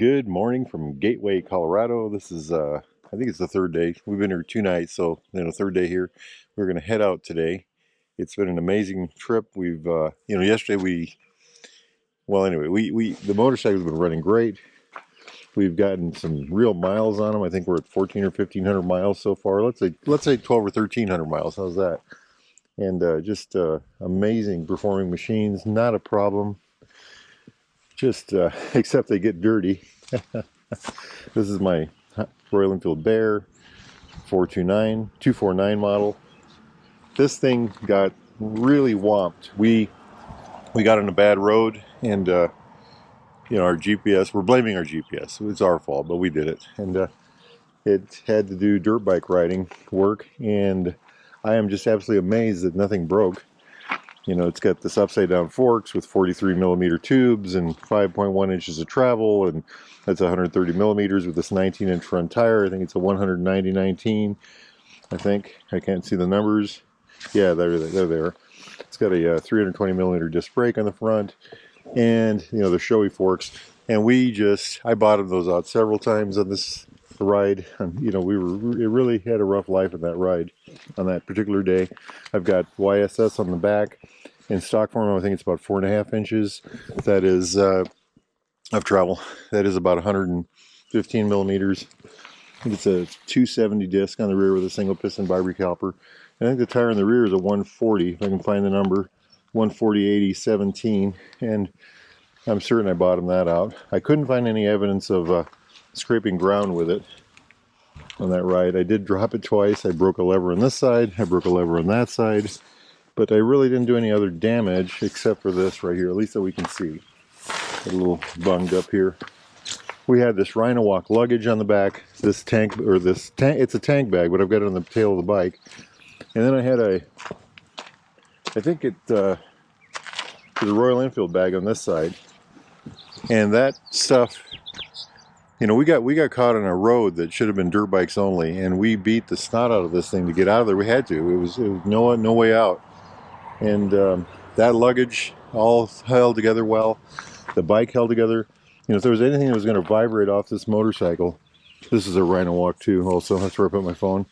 Good morning from Gateway, Colorado. This is, I think it's the third day. We've been here 2 nights, so third day here. We're going to head out today. It's been an amazing trip. We've, yesterday the motorcycle's been running great. We've gotten some real miles on them. I think we're at 14 or 1500 miles so far. Let's say 12 or 1300 miles. How's that? And just amazing performing machines. Not a problem. Just except they get dirty. This is my Royal Enfield Bear 249 model. This thing got really whomped. We got on a bad road, and our GPS. We're blaming our GPS. It's our fault, but we did it, and it had to do dirt bike riding work, and I am just absolutely amazed that nothing broke. It's got this upside down forks with 43 millimeter tubes and 5.1 inches of travel, and that's 130 millimeters with this 19-inch front tire. I think it's a 190/19. I think. I can't see the numbers. Yeah, they're there. It's got a 320 millimeter disc brake on the front, and the showy forks. And I bottomed those out several times on this ride. And, it really had a rough life in that ride on that particular day. I've got YSS on the back. In stock form, I think it's about 4.5 inches. That is of travel. That is about 115 millimeters. I think it's a 270 disc on the rear with a single piston bi-brake caliper. I think the tire in the rear is a 140, if I can find the number, 140/80/17, and I'm certain I bottomed that out. I couldn't find any evidence of scraping ground with it on that ride. I did drop it twice. I broke a lever on this side, I broke a lever on that side, but I really didn't do any other damage except for this right here, at least that we can see. A little bunged up here. We had this Rhino Walk luggage on the back. It's a tank bag, but I've got it on the tail of the bike. And then I had there's a Royal Enfield bag on this side. And that stuff, we got caught on a road that should have been dirt bikes only, and we beat the snot out of this thing to get out of there. We had to. It was no way out. And that luggage all held together well. The bike held together. If there was anything that was going to vibrate off this motorcycle, this is a Rhino Walk too. Also, that's where I put my phone.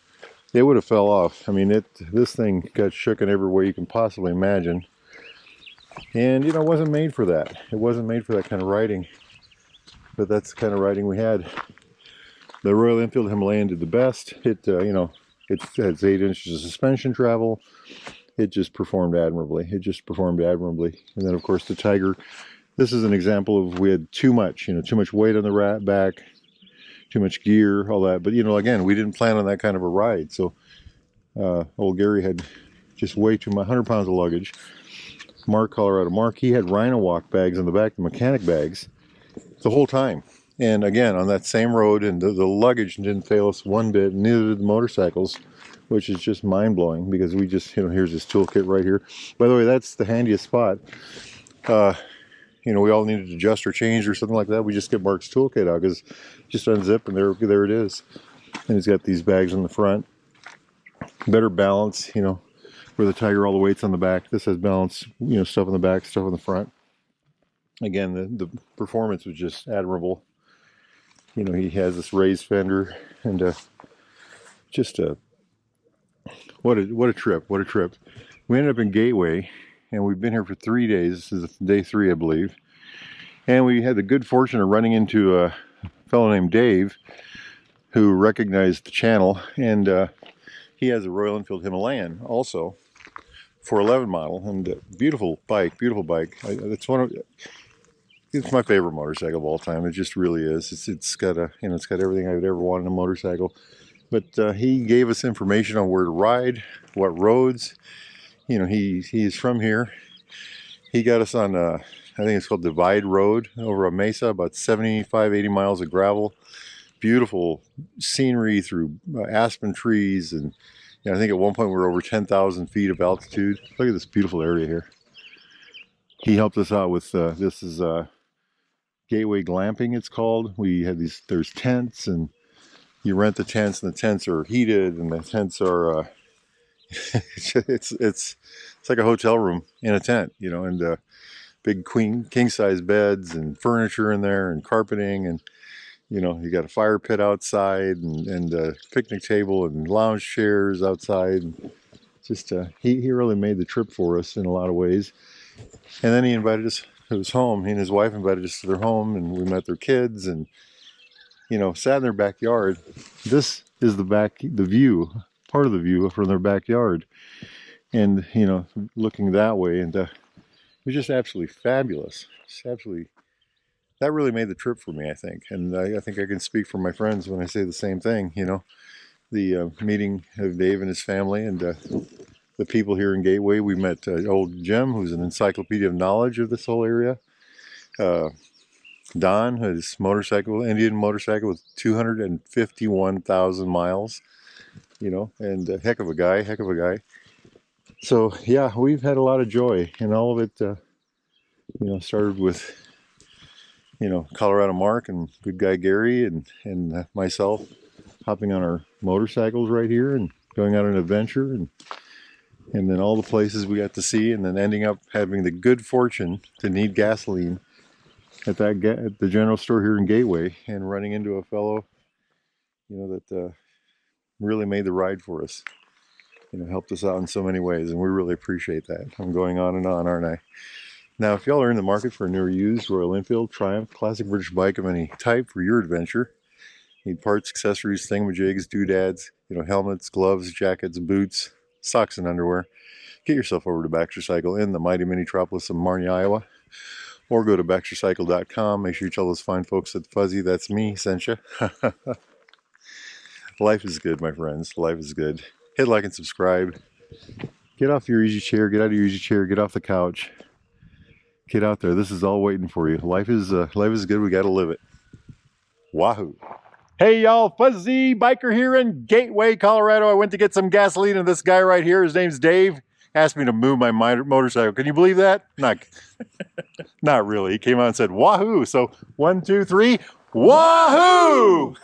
It would have fell off. I mean, this thing got shook in every way you can possibly imagine. And it wasn't made for that. It wasn't made for that kind of riding. But that's the kind of riding we had. The Royal Enfield Himalayan did the best. It has 8 inches of suspension travel. It just performed admirably. And then, of course, the Tiger. This is an example of we had too much weight on the back, too much gear, all that. But, again, we didn't plan on that kind of a ride. So old Gary had just way too much, 100 pounds of luggage. Colorado Mark, he had Rhino Walk bags on the back, the mechanic bags, the whole time. And again, on that same road, and the luggage didn't fail us one bit, neither did the motorcycles, which is just mind-blowing because we just, here's this toolkit right here. By the way, that's the handiest spot. We all needed to adjust or change or something like that. We just get Mark's toolkit out because just unzip and there it is. And he's got these bags on the front. Better balance, where the Tiger, all the weight's on the back. This has balance, stuff on the back, stuff on the front. Again, the performance was just admirable. He has this raised fender, and what a trip. We ended up in Gateway, and we've been here for 3 days. This is day 3, I believe. And we had the good fortune of running into a fellow named Dave who recognized the channel, and he has a Royal Enfield Himalayan also, 411 model, and beautiful bike. It's my favorite motorcycle of all time. It just really is. It's got everything I would ever want in a motorcycle. But he gave us information on where to ride, what roads. He's from here. He got us on I think it's called Divide Road over a mesa, about 75-80 miles of gravel. Beautiful scenery through aspen trees, and I think at one point we were over 10,000 feet of altitude. Look at this beautiful area here. He helped us out with this is Gateway Glamping, it's called. We had there's tents, and you rent the tents, and the tents are heated, and the tents are it's like a hotel room in a tent, and big king size beds and furniture in there and carpeting, and You know, you got a fire pit outside and a picnic table and lounge chairs outside. Just he really made the trip for us in a lot of ways. And then he invited us to his home. He and his wife invited us to their home, and we met their kids, and you know, sat in their backyard. This is the view, part of the view from their backyard, and you know, looking that way, and it was just absolutely fabulous. Just absolutely, that really made the trip for me, I think, and I think I can speak for my friends when I say the same thing. You know, the meeting of Dave and his family, and the people here in Gateway. We met old Jim, who's an encyclopedia of knowledge of this whole area. Don, his motorcycle, Indian motorcycle with 251,000 miles, you know, and a heck of a guy. So yeah, we've had a lot of joy, and all of it, you know, started with, you know, Colorado Mark and good guy Gary and myself hopping on our motorcycles right here and going on an adventure, and then all the places we got to see, and then ending up having the good fortune to need gasoline at the general store here in Gateway, and running into a fellow, you know, that really made the ride for us. You know, helped us out in so many ways, and we really appreciate that. I'm going on and on, aren't I? Now, if y'all are in the market for a new or used Royal Enfield, Triumph, classic British bike of any type for your adventure, need parts, accessories, thingamajigs, doodads, you know, helmets, gloves, jackets, boots, socks, and underwear, get yourself over to Baxter Cycle in the mighty mini-tropolis of Marnie, Iowa, or go to baxtercycle.com. Make sure you tell those fine folks at Fuzzy, that's me, sent you. Life is good, my friends. Life is good. Hit like and subscribe. Get off your easy chair. Get out of your easy chair. Get off the couch. Get out there. This is all waiting for you. Life is good. We got to live it. Wahoo! Hey y'all, Fuzzy Biker here in Gateway, Colorado. I went to get some gasoline, and this guy right here, his name's Dave, asked me to move my motorcycle. Can you believe that? Not really. He came out and said, Wahoo! So 1, 2, 3, Wahoo!